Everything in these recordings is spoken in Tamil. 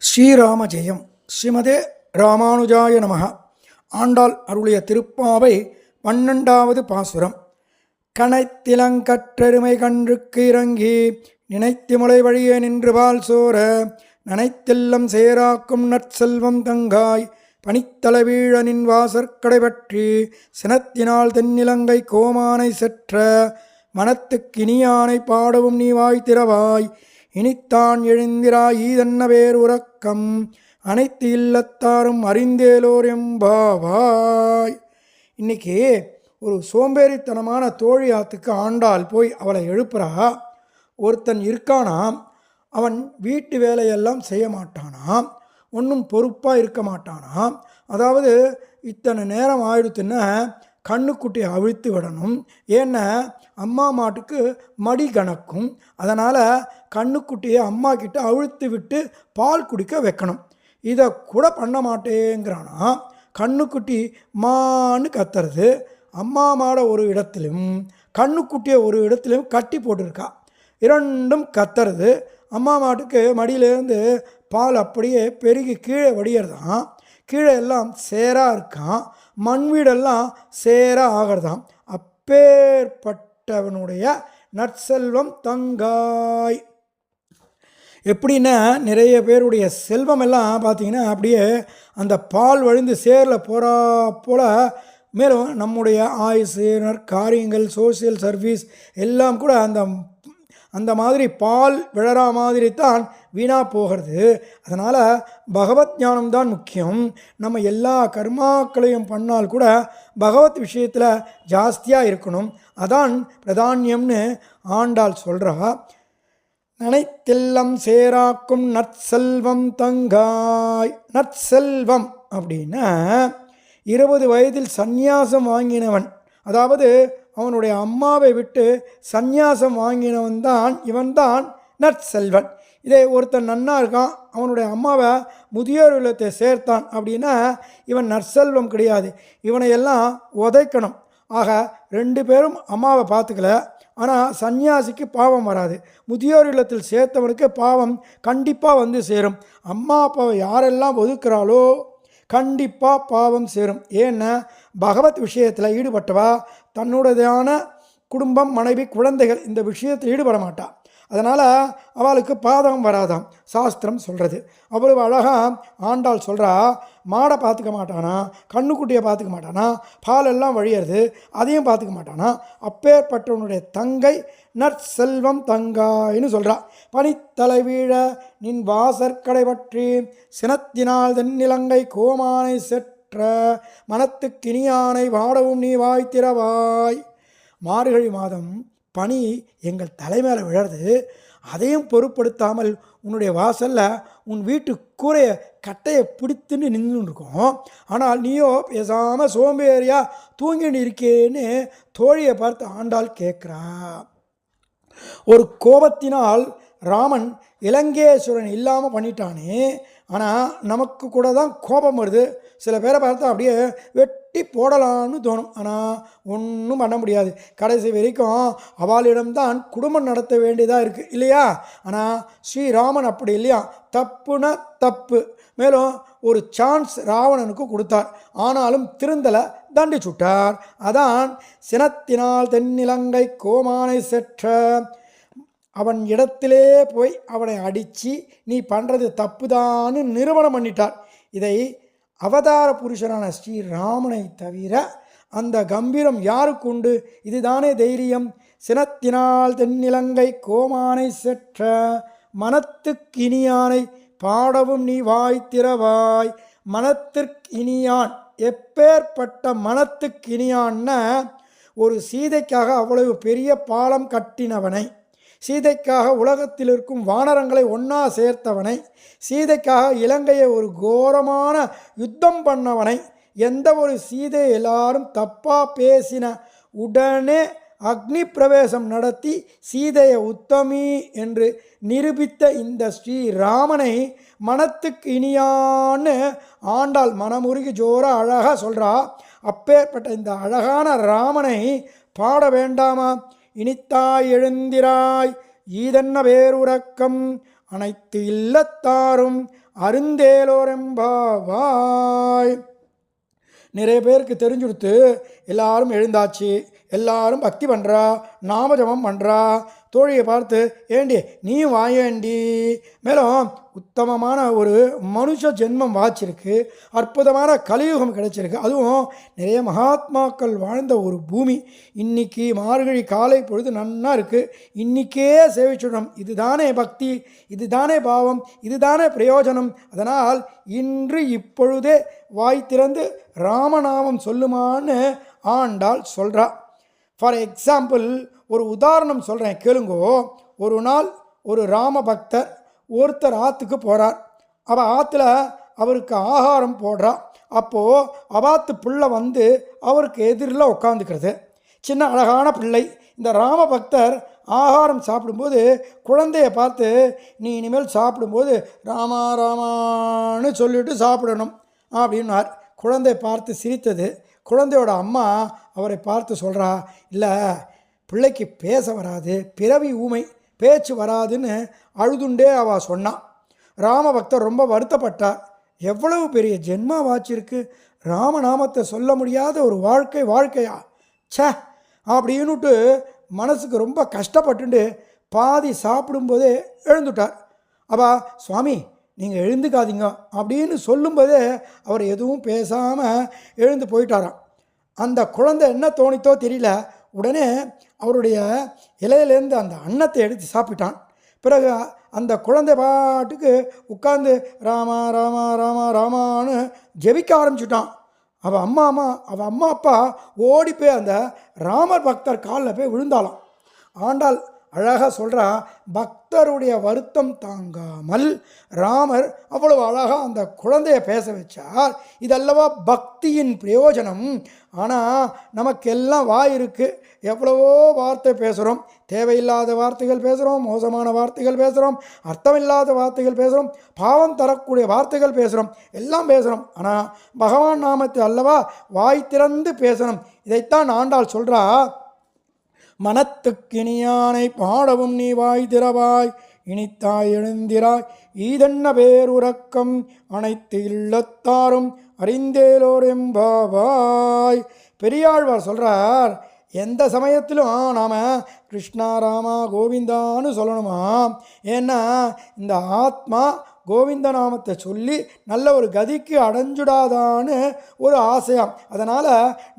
ஸ்ரீராம ஜெயம். ஸ்ரீமதே ராமானுஜாய நமஹ. ஆண்டாள் அருளிய திருப்பாவை 12வது பாசுரம். கனைத்திலங்கற்றெருமை கன்றுக்கு இறங்கி நினைத்து முளை வழியே நின்று பால் சோர நனைத்தெல்லம் சேராக்கும் நற்செல்வம் தங்காய் பனித்தளவீழ நின் வாசற்கடை பற்றி சினத்தினால் தென்னிலங்கை கோமானை செற்ற மனத்துக்கினியானை பாடவும் நீ வாய் திறவாய் இனித்தான் எழுந்திராய் ஈதன்ன வேறு உறக்கம் அனைத்து இல்லத்தாரும் அறிந்தேலோர் எம்பாவாய். இன்னைக்கு ஒரு சோம்பேறித்தனமான தோழியாத்துக்கு ஆண்டாள் போய் அவளை எழுப்புறா. ஒருத்தன் இருக்கானாம், அவன் வீட்டு வேலையெல்லாம் செய்ய மாட்டானாம், ஒன்றும் பொறுப்பாக இருக்க மாட்டானாம். அதாவது இத்தனை நேரம் ஆயிடுத்துன்னா கண்ணுக்குட்டியை அவிழ்த்து விடணும். ஏன்னா அம்மா மாட்டுக்கு மடி கணக்கும். அதனால் கண்ணுக்குட்டியை அம்மா கிட்ட அவிழ்த்து விட்டு பால் குடிக்க வைக்கணும். இதை கூட பண்ண மாட்டேங்கிறானா. கண்ணுக்குட்டி மான்னு கத்துறது. அம்மா மாடை ஒரு இடத்துலையும் கண்ணுக்குட்டியை ஒரு இடத்துலையும் கட்டி போட்டிருக்கா. இரண்டும் கத்துறது. அம்மா மாட்டுக்கு மடியிலேருந்து பால் அப்படியே பெருகி கீழே வடிகிறதான். கீழே எல்லாம் சேராக இருக்கான், மண் வீடெல்லாம் சேராக ஆகிறதாம். அப்பேற்பட்டவனுடைய நற்செல்வம் தங்காய். எப்படின்னா நிறைய பேருடைய செல்வம் எல்லாம் பார்த்திங்கன்னா அப்படியே அந்த பால் வழிந்து சேரில் போகிறா போல். மேலும் நம்முடைய ஆயுசு, காரியங்கள், சோசியல் சர்வீஸ் எல்லாம் கூட அந்த மாதிரி பால் விழற மாதிரி தான் வீணாக போகிறது. அதனால் பகவத் ஞானம்தான் முக்கியம். நம்ம எல்லா கர்மாக்களையும் பண்ணால் கூட பகவத் விஷயத்தில் ஜாஸ்தியாக இருக்கணும். அதான் பிரதானியம்னு ஆண்டாள் சொல்கிறா. நனைத்தெல்லம் சேராக்கும் நற்செல்வம் தங்காய். நற்செல்வம் அப்படின்னா 20 வயதில் சந்நியாசம் வாங்கினவன், அதாவது அவனுடைய அம்மாவை விட்டு சந்நியாசம் வாங்கினவன் தான் இவன்தான் நற்செல்வன். இதே ஒருத்தன் நன்னா இருக்கான், அவனுடைய அம்மாவை முதியோர் இல்லத்தை சேர்த்தான் அப்படின்னா இவன் நற்செல்வம் கிடையாது. இவனை எல்லாம் உதைக்கணும். ஆக 2 பேரும் அம்மாவை பார்த்துக்கல. ஆனால் சந்நியாசிக்கு பாவம் வராது. முதியோர் இல்லத்தில் சேர்த்தவனுக்கு பாவம் கண்டிப்பாக வந்து சேரும். அம்மா அப்பாவை யாரெல்லாம் ஒதுக்குறாளோ கண்டிப்பாக பாவம் சேரும். ஏன்னா பகவத் விஷயத்தில் ஈடுபட்டவா தன்னுடையதான குடும்பம், மனைவி, குழந்தைகள் இந்த விஷயத்தில் ஈடுபட மாட்டாள். அதனால் அவளுக்கு பாதகம் வராதாம் சாஸ்திரம் சொல்கிறது. அவ்வளவு அழகாக ஆண்டாள் சொல்கிறா. மாடை பார்த்துக்க மாட்டானா, கண்ணுக்குட்டியை பார்த்துக்க மாட்டானா, பாலெல்லாம் வழியறது அதையும் பார்த்துக்க மாட்டானா. அப்பேற்பட்டவனுடைய தங்கை நற்செல்வம் தங்காயின்னு சொல்கிறா. பனித்தலை வீழ நின் வாசற்கடை பற்றி சினத்தினால் தென்னிலங்கை கோமானை செற்ற மனத்துக்கினியானை வாடவும் நீ வாய் திறவாய். மார்கழி மாதம் பனி எங்கள் தலைமையில் விழறது, அதையும் பொருட்படுத்தாமல் உன்னுடைய வாசலில் உன் வீட்டு கூரையை கட்டையை பிடித்துன்னு நின்று இருக்கோம். ஆனால் நீயோ பேசாமல் சோம்பேறியாக தூங்கின்னு இருக்கேன்னு தோழியை பார்த்து ஆண்டாள் கேட்குறா. ஒரு கோபத்தினால் ராமன் இலங்கேஸ்வரன் இல்லாமல் பண்ணிட்டானே. ஆனால் நமக்கு கூட தான் கோபம் வருது. சில பேரை பார்த்தா அப்படியே வெட்டி போடலான்னு தோணும். ஆனால் ஒன்றும் பண்ண முடியாது. கடைசி வரைக்கும் அவளிடம்தான் குடும்பம் நடத்த வேண்டியதாக இருக்குது இல்லையா. ஆனால் ஸ்ரீராமன் அப்படி இல்லையா. தப்புனா தப்பு. மேலும் ஒரு சான்ஸ் ராவணனுக்கு கொடுத்தார். ஆனாலும் திருந்தலை, தண்டிச்சுட்டார். அதான் சினத்தினால் தென்னிலங்கை கோமானை செற்ற. அவன் இடத்திலே போய் அவனை அடித்து நீ பண்ணுறது தப்புதான்னு நிரூபணம் பண்ணிட்டார். இதை அவதார புருஷனான ஸ்ரீராமனை தவிர அந்த கம்பீரம் யாருக்கு உண்டு? இதுதானே தைரியம். சினத்தினால் தென்னிலங்கை கோமானை செற்ற மனத்துக்கினியானை பாடவும் நீ வாய் திறவாய். மனத்திற்கினியான், எப்பேற்பட்ட மனத்துக்கினியான்னா ஒரு சீதைக்காக அவ்வளவு பெரிய பாலம் கட்டினவனை, சீதைக்காக உலகத்தில் இருக்கும் வானரங்களை ஒன்றா சேர்த்தவனை, சீதைக்காக இலங்கையை ஒரு கோரமான யுத்தம் பண்ணவனை, எந்த ஒரு சீதை எல்லாரும் தப்பாக பேசின உடனே அக்னி பிரவேசம் நடத்தி சீதையை உத்தமி என்று நிரூபித்த இந்த ஸ்ரீராமனை மனத்துக்கு இனியான்னு ஆண்டாள் மனமுருகி ஜோர அழகாக சொல்கிறா. அப்பேற்பட்ட இந்த அழகான ராமனை பாட வேண்டாமா? இனித்தாய் எழுந்திராய் ஈதன்ன வேறுறக்கம் அனைத்து இல்லத்தாரும் அருந்தேலோரெம்பாவாய். நிறைய பேருக்கு தெரிஞ்சுடுத்து, எல்லாரும் எழுந்தாச்சு, எல்லாரும் பக்தி பண்ணுறா, நாமஜபம் பண்ணுறா. தோழியை பார்த்து, ஏண்டி நீயும் வாயேண்டி. மேலும் உத்தமமான ஒரு மனுஷ ஜென்மம் வாச்சிருக்கு, அற்புதமான கலியுகம் கிடைச்சிருக்கு, அதுவும் நிறைய மகாத்மாக்கள் வாழ்ந்த ஒரு பூமி. இன்றைக்கி மார்கழி காலை பொழுது நன்னா இருக்குது, இன்றைக்கே சேவிச்சுடணும். இதுதானே பக்தி, இதுதானே பாவம், இதுதானே பிரயோஜனம். அதனால் இன்று இப்பொழுதே வாய் திறந்து ராமநாமம் சொல்லுமான்னு ஆண்டாள் சொல்கிறா. ஃபார் எக்ஸாம்பிள் ஒரு உதாரணம் சொல்கிறேன் கேளுங்கோ. ஒரு நாள் ஒரு ராம பக்தர் ஒருத்தர் ஆற்றுக்கு போகிறார். அவள் ஆற்றுல அவருக்கு ஆகாரம் போடுறா. அப்போது அவாத்து பிள்ளை வந்து அவருக்கு எதிரில் உட்காந்துக்கிறது. சின்ன அழகான பிள்ளை. இந்த ராம பக்தர் ஆகாரம் சாப்பிடும்போது குழந்தைய பார்த்து, நீ இனிமேல் சாப்பிடும்போது ராமா ராமான்னு சொல்லிவிட்டு சாப்பிடணும் அப்படின்னார். குழந்தை பார்த்து சிரித்தது. குழந்தையோட அம்மா அவரை பார்த்து சொல்கிறா, இல்லை பிள்ளைக்கு பேச வராது, பிறவி ஊமை, பேச்சு வராதுன்னு அழுதுண்டே அவள் சொன்னான். ராமபக்தர் ரொம்ப வருத்தப்பட்டார். எவ்வளவு பெரிய ஜென்மா வாச்சிருக்கு, ராமநாமத்தை சொல்ல முடியாத ஒரு வாழ்க்கையா சே அப்படின்னுட்டு மனசுக்கு ரொம்ப கஷ்டப்பட்டுண்டு பாதி சாப்பிடும்போதே எழுந்துட்டார். அப்பா, சுவாமி நீங்கள் எழுந்துக்காதீங்க அப்படின்னு சொல்லும்போதே அவர் எதுவும் பேசாமல் எழுந்து போயிட்டாராம். அந்த குழந்தை என்ன தோணித்தோ தெரியல, உடனே அவருடைய இலையிலேருந்து அந்த அன்னத்தை எடுத்து சாப்பிட்டான். பிறகு அந்த குழந்தை பாட்டுக்கு உட்கார்ந்து ராமா ராமா ராமா ராமான்னு ஜெபிக்க ஆரம்பிச்சுட்டான். அவள் அம்மா அப்பா ஓடி போய் அந்த ராமர் பக்தர் காலில் போய் விழுந்தாளாம். ஆண்டாள் அழகாக சொல்கிறா, பக்தருடைய வருத்தம் தாங்காமல் ராமர் அவ்வளவு அழகாக அந்த குழந்தைய பேச வச்சார். இதல்லவா பக்தியின் பிரயோஜனம். ஆனால் நமக்கெல்லாம் வாய் இருக்குது, எவ்வளவோ வார்த்தை பேசுகிறோம், தேவையில்லாத வார்த்தைகள் பேசுகிறோம், மோசமான வார்த்தைகள் பேசுகிறோம், அர்த்தமில்லாத வார்த்தைகள் பேசுகிறோம், பாவம் தரக்கூடிய வார்த்தைகள் பேசுகிறோம், எல்லாம் பேசுகிறோம். ஆனால் பகவான் நாமத்தை அல்லவா வாய் திறந்து பேசணும். இதைத்தான் ஆண்டாள் சொல்கிறா, மனத்துக்கினியானை பாடவும் நீ வாய் திறவாய், இனித்தாய் எழுந்திராய், ஈதென்ன பேருறக்கம், அனைத்து இல்லத்தாரும் அறிந்தேலோர் எம்பாவாய். பெரியாழ்வார் சொல்கிறார், எந்த சமயத்திலும் நாம் கிருஷ்ணா ராமா கோவிந்தான்னு சொல்லணுமா. ஏன்னா இந்த ஆத்மா கோவிந்த நாமத்தை சொல்லி நல்ல ஒரு கதிக்கு அடைஞ்சுடாதான்னு ஒரு ஆசையாம். அதனால்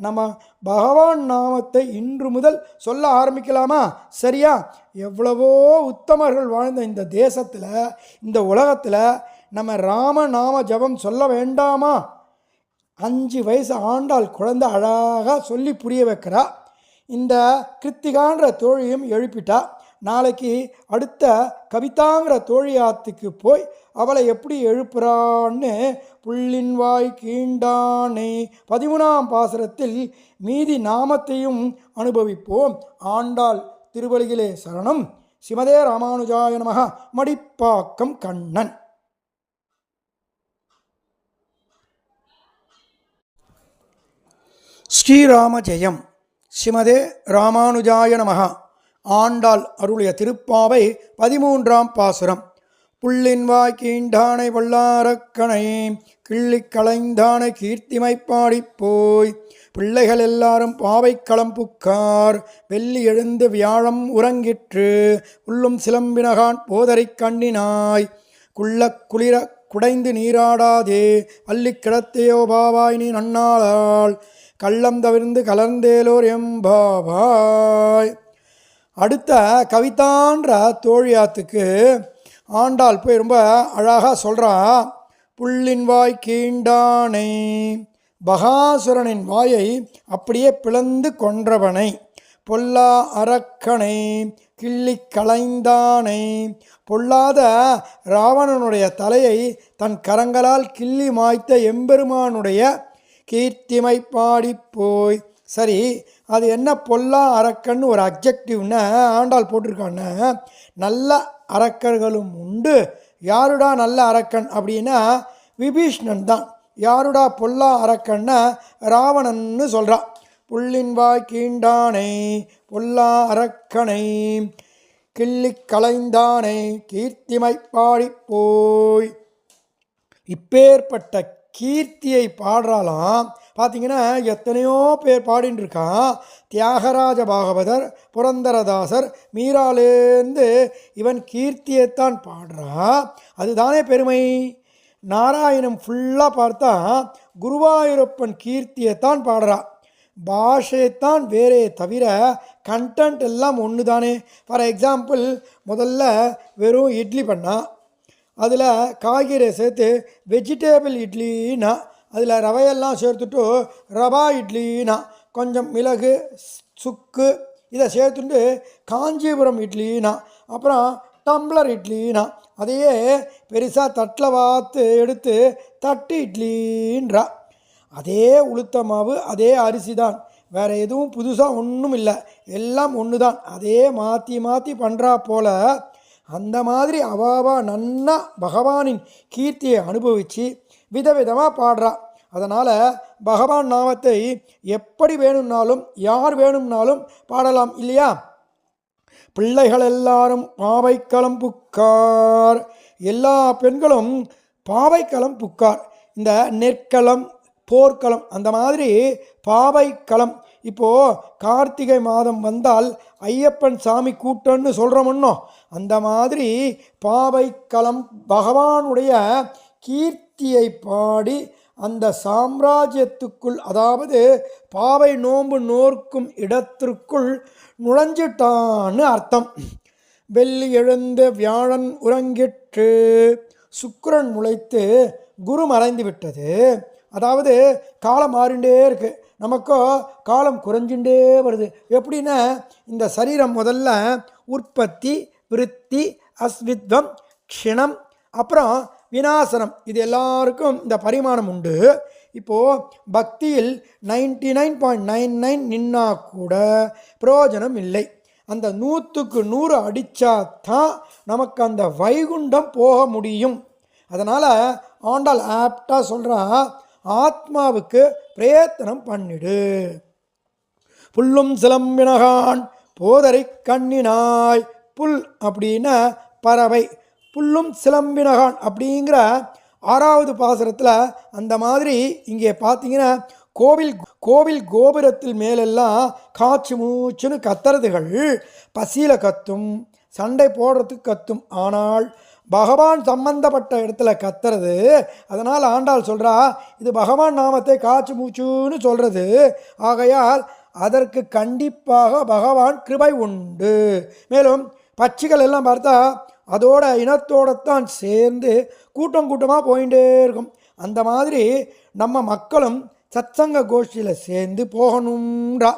நம்ம பகவான் நாமத்தை இன்று முதல் சொல்ல ஆரம்பிக்கலாமா? சரியா? எவ்வளவோ உத்தமர்கள் வாழ்ந்த இந்த தேசத்தில், இந்த உலகத்தில் நம்ம ராமநாம ஜபம் சொல்ல வேண்டாமா? 5 வயசு ஆண்டாள் குழந்தை அழகாக சொல்லி புரிய வைக்கிறா. இந்த கிருத்திகான்ற தோழியும் எழுப்பிட்டா. நாளைக்கு அடுத்த கவிதாங்கிற தோழியாத்துக்கு போய் அவளை எப்படி எழுப்புறான்னு புள்ளின் வாய் கீண்டானை 13ஆம் பாசுரத்தில் மீதி நாமத்தையும் அனுபவிப்போம். ஆண்டாள் திருவழியிலே சரணம். ஸ்ரீமதே ராமானுஜாய நமஹ. மடிப்பாக்கம் கண்ணன். ஸ்ரீராம ஜெயம். ஸ்ரீமதே ராமானுஜாய நமஹ. ஆண்டாள் அருளிய திருப்பாவை 13ஆம் பாசுரம். புள்ளின் வாய் கீண்டானை வல்லாரக்கணை, கிள்ளி களைந்தானை கீர்த்திமை பாடிப்போய், பிள்ளைகள் எல்லாரும் பாவை களம்புக்கார், வெள்ளி எழுந்து வியாழம் உறங்கிற்று, உள்ளும் சிலம்பினகான் போதரை கண்ணினாய், குள்ள குளிர குடைந்து நீராடாதே, அள்ளி கிடத்தையோ பாவாய் நீ நன்னாளாள், கள்ளம் தவிர்ந்து கலர்ந்தேலோர் எம்பாவாய். அடுத்த கவிதான்ற தோழியாத்துக்கு ஆண்டாள் போய் ரொம்ப அழகாக சொல்கிறா. புள்ளின் வாய் கீண்டானை, பகாசுரனின் வாயை அப்படியே பிளந்து கொன்றவனை, பொல்லா அரக்கனை கிள்ளி களைந்தானை, பொல்லாத ராவணனுடைய தலையை தன் கரங்களால் கிள்ளி மாய்த்த எம்பெருமானுடைய கீர்த்திமை பாடிப்போய். சரி, அது என்ன பொல்லா அரக்கன்னு ஒரு அப்ஜெக்டிவ்னு ஆண்டாள் போட்டிருக்கான்னு. நல்ல அரக்கர்களும் உண்டு. யாருடா நல்ல அரக்கன் அப்படின்னா விபீஷ்ணன் தான். யாருடா பொல்லா அரக்கன்னா ராவணன்னு சொல்கிறான். புள்ளின் வாய் கீண்டானை பொல்லா அரக்கனை, கிள்ளிக் களைந்தானை கீர்த்திமை பாடிப்போய். இப்பேற்பட்ட கீர்த்தியை பாடுறாலாம். பார்த்தீங்கன்னா எத்தனையோ பேர் பாடின்னு இருக்கான். தியாகராஜ பாகவதர், புரந்தரதாசர், மீராலேருந்து இவன் கீர்த்தியைத்தான் பாடுறா. அதுதானே பெருமை. நாராயணம் ஃபுல்லாக பார்த்தா குருவாயூரப்பன் கீர்த்தியைத்தான் பாடுறா. பாஷைத்தான் வேறே தவிர கண்டென்ட் எல்லாம் ஒன்று தானே. ஃபார் எக்ஸாம்பிள், முதல்ல வெறும் இட்லி பண்ணா, அதில் காய்கறியை சேர்த்து வெஜிடேபிள் இட்லின்னா, அதில் ரவையெல்லாம் சேர்த்துட்டு ரவா இட்லின்னா, கொஞ்சம் மிளகு சுக்கு இதை சேர்த்துட்டு காஞ்சிபுரம் இட்லினா, அப்புறம் டம்ளர் இட்லினா, அதையே பெருசாக தட்டில் வாத்து எடுத்து தட்டு இட்லின்றா. அதே உளுத்த மாவு, அதே அரிசி தான், வேறு எதுவும் புதுசாக ஒன்றும் இல்லை, எல்லாம் ஒன்று தான். அதே மாற்றி மாற்றி பண்ணுறா போல் அந்த மாதிரி அவாவா நன்னா பகவானின் கீர்த்தியை அனுபவித்து விதவிதமாக பாடுறா. அதனால் பகவான் நாமத்தை எப்படி வேணும்னாலும் யார் வேணும்னாலும் பாடலாம் இல்லையா. பிள்ளைகள் எல்லாரும் பாவைக்களம் புக்கார். எல்லா பெண்களும் பாவைக்களம் புக்கார். இந்த நெற்களம், போர்க்களம், அந்த மாதிரி பாவைக்களம். இப்போது கார்த்திகை மாதம் வந்தால் ஐயப்பன் சாமி கூட்டம்னு சொல்கிறோமுன்னோ, அந்த மாதிரி பாவைக்களம் பகவானுடைய கீர்த்தியை பாடி அந்த சாம்ராஜ்யத்துக்குள், அதாவது பாவை நோன்பு நோர்க்கும் இடத்திற்குள் நுழைஞ்சிட்டான்னு அர்த்தம். வெள்ளி எழுந்து வியாழன் உறங்கிற்று, சுக்கிரன் முளைத்து குரு மறைந்து விட்டது. அதாவது காலம் மாறிண்டே இருக்குது, நமக்கோ காலம் குறைஞ்சுட்டே வருது. எப்படின்னா, இந்த சரீரம் முதல்ல உற்பத்தி, விருத்தி, அஸ்வித்வம், க்ஷணம், அப்புறம் விநாசனம், இது எல்லாருக்கும் இந்த பரிமாணம் உண்டு. இப்போது பக்தியில் 99.99 நின்னா கூட பிரயோஜனம் இல்லை. அந்த 100க்கு 100 அடித்தாதான் நமக்கு அந்த வைகுண்டம் போக முடியும். அதனால் ஆண்டாள் ஆப்டாக சொல்கிறா, ஆத்மாவுக்கு பிரயத்தனம் பண்ணிடு. புல்லும் சிலம்பினகான் போதரை கண்ணினாய். புல் அப்படின்னா பறவை, புல்லும் சிலம்பினகான் அப்படிங்கிற 6வது பாசுரத்தில் அந்த மாதிரி. இங்கே பார்த்தீங்கன்னா கோவில் கோபுரத்தில் மேலெல்லாம் காய்ச்சி மூச்சுன்னு கத்துறதுகள் பசியில் கத்தும், சண்டை போடுறதுக்கு கத்தும். ஆனால் பகவான் சம்பந்தப்பட்ட இடத்துல கத்துறது. அதனால் ஆண்டாள் சொல்கிறா, இது பகவான் நாமத்தை காய்ச்சி மூச்சுன்னு சொல்கிறது. ஆகையால் அதற்கு கண்டிப்பாக பகவான் கிருபை உண்டு. மேலும் பட்சிகள் எல்லாம் பார்த்தா அதோட இனத்தோடத்தான் சேர்ந்து கூட்டம் கூட்டமாக போயிட்டே இருக்கும். அந்த மாதிரி நம்ம மக்களும் சத்சங்க கோஷ்டியில் சேர்ந்து போகணும்ன்றா.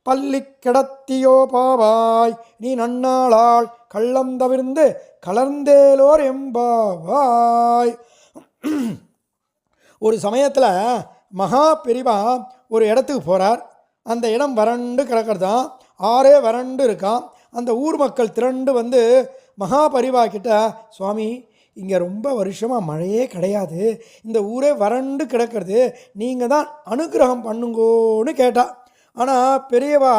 பள்ளி கிடத்தியோ பாவாய் நீ நன்னாளால் கள்ளம் தவிர்ந்து கலர்ந்தேலோர் எம்பாவாய். ஒரு சமயத்தில் மகா பெரிவா ஒரு இடத்துக்கு போகிறார். அந்த இடம் வறண்டு கிடக்கிறதான், ஆறே வறண்டு இருக்கான். அந்த ஊர் மக்கள் திரண்டு வந்து மகா பரிவா கிட்ட, சுவாமி இங்கே ரொம்ப வருஷமாக மழையே கிடையாது, இந்த ஊரே வறண்டு கிடக்கிறது, நீங்கள் தான் அனுகிரகம் பண்ணுங்கோன்னு கேட்டா. ஆனால் பெரியவா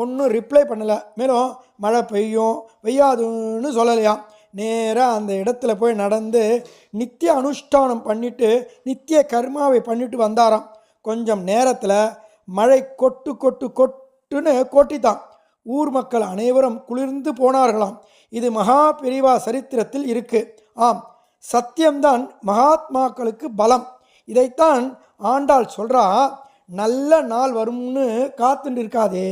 ஒன்றும் ரிப்ளை பண்ணலை. மேலும் மழை பெய்யும் பெய்யாதுன்னு சொல்லலையாம். நேராக அந்த இடத்துல போய் நடந்து நித்திய அனுஷ்டானம் பண்ணிவிட்டு நித்திய கர்மாவை பண்ணிட்டு வந்தாராம். கொஞ்சம் நேரத்தில் மழை கொட்டு கொட்டு கொட்டுன்னு கொட்டித்தான். ஊர் மக்கள் அனைவரும் குளிர்ந்து போனார்களாம். இது மகா பெரிவா சரித்திரத்தில் இருக்குது. ஆம், சத்தியம்தான் மகாத்மாக்களுக்கு பலம். இதைத்தான் ஆண்டாள் சொல்கிறா, நல்ல நாள் வரும்னு காத்துட்டு இருக்காதே.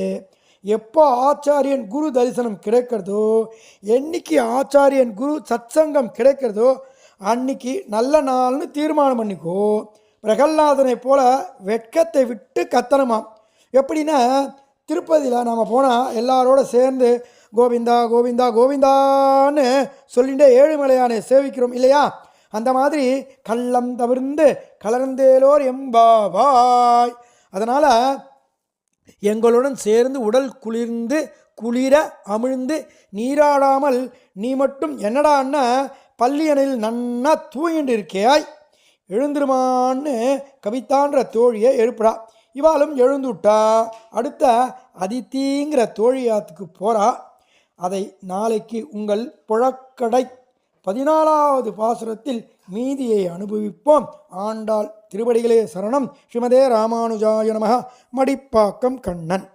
எப்போ ஆச்சாரியன் குரு தரிசனம் கிடைக்கிறதோ, என்னைக்கு ஆச்சாரியன் குரு சத்சங்கம் கிடைக்கிறதோ அன்னைக்கு நல்ல நாள்னு தீர்மானம் பண்ணிக்கோ. பிரகல்லாதனை போல வெட்கத்தை விட்டு கத்தனமாம். எப்படின்னா, திருப்பதியில் நாம் போனால் எல்லாரோட சேர்ந்து கோவிந்தா கோவிந்தா கோவிந்தான்னு சொல்லிகிட்டே ஏழுமலையானை சேவிக்கிறோம் இல்லையா. அந்த மாதிரி கள்ளம் தவிர்ந்து கலர்ந்தேலோர் எம்பாவாய். அதனால் எங்களுடன் சேர்ந்து உடல் குளிர அமிழ்ந்து நீராடாமல் நீ மட்டும் என்னடான்னா பள்ளியனில் நன்னா தூங்கிட்டு இருக்கையாய், எழுந்துருமான்னு கவிதான்ற தோழியை எழுப்புறா. இவாளும் எழுந்துட்டா. அடுத்த அதித்திங்கிற தோழியாத்துக்கு போகிறா. அதை நாளைக்கு உங்கள் புழக்கடை 14வது பாசுரத்தில் மீதியை அனுபவிப்போம். ஆண்டாள் திருவடிகளே சரணம். ஸ்ரீமதே ராமானுஜாய நமः. மடிப்பாக்கம் கண்ணன்.